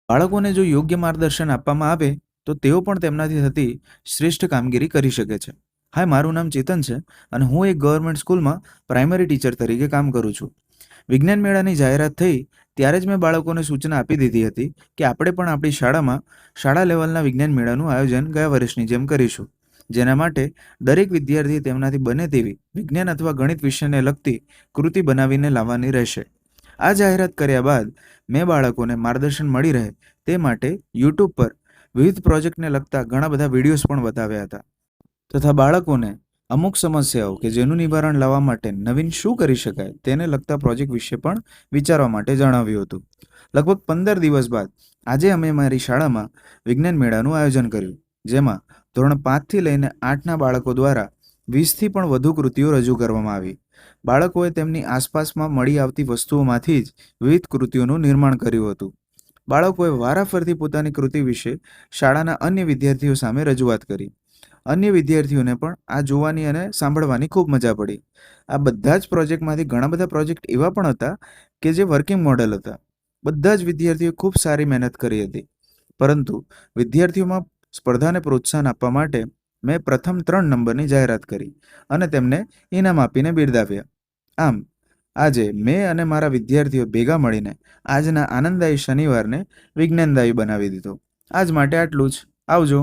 બાળકોને જો યોગ્ય માર્ગદર્શન આપવામાં આવે તો તેઓ પણ તેમનાથી થતી શ્રેષ્ઠ કામગીરી કરી શકે છે. હાય, મારું નામ ચેતન છે અને હું એક ગવર્મેન્ટ સ્કૂલમાં પ્રાઇમરી ટીચર તરીકે કામ કરું છું. વિજ્ઞાન મેળાની જાહેરાત થઈ ત્યારે જ મેં બાળકોને સૂચના આપી દીધી હતી કે આપણે પણ આપણી શાળામાં શાળા લેવલના વિજ્ઞાન મેળાનું આયોજન ગયા વર્ષની જેમ કરીશું. જેના માટે દરેક વિદ્યાર્થી તેમનાથી બને તેવી વિજ્ઞાન અથવા ગણિત વિષયને લગતી કૃતિ બનાવીને લાવવાની રહેશે. આ જાહેરાત કર્યા બાદ મેં બાળકોને માર્ગદર્શન મળી રહે તે માટે યુટ્યુબ પર વિવિધ પ્રોજેક્ટને લગતા ઘણા બધા વિડીયોઝ પણ બતાવ્યા હતા તથા બાળકોને અમુક સમસ્યાઓ કે જેનું નિવારણ લાવવા માટે નવીન શું કરી શકાય તેને લગતા પ્રોજેક્ટ વિશે પણ વિચારવા માટે જણાવ્યું હતું. લગભગ 15 દિવસ બાદ આજે અમે મારી શાળામાં વિજ્ઞાન મેળાનું આયોજન કર્યું, જેમાં ધોરણ 5થી લઈને 8ના બાળકો દ્વારા 20થી પણ વધુ કૃતિઓ રજૂ કરવામાં આવી. બાળકોએ તેમની આસપાસમાં મળી આવતી વસ્તુઓમાંથી જ વિવિધ કૃતિઓનું નિર્માણ કર્યું હતું. બાળકોએ વારાફરતી પોતાની કૃતિ વિશે શાળાના અન્ય વિદ્યાર્થીઓ સામે રજૂઆત કરી. અન્ય વિદ્યાર્થીઓને પણ આ જોવાની અને સાંભળવાની ખૂબ મજા પડી. આ બધા જ પ્રોજેક્ટમાંથી ઘણા બધા પ્રોજેક્ટ એવા પણ હતા કે જે વર્કિંગ મોડેલ હતા. બધા જ વિદ્યાર્થીઓએ ખૂબ સારી મહેનત કરી હતી, પરંતુ વિદ્યાર્થીઓમાં સ્પર્ધાને પ્રોત્સાહન આપવા માટે મેં પ્રથમ 3 નંબરની જાહેરાત કરી અને તેમને ઇનામ આપીને બિરદાવ્યા. આમ આજે મેં અને મારા વિદ્યાર્થીઓ ભેગા મળીને આજના આનંદદાયી શનિવારને વિજ્ઞાનદાયી બનાવી દીધો. આજ માટે આટલું જ. આવજો.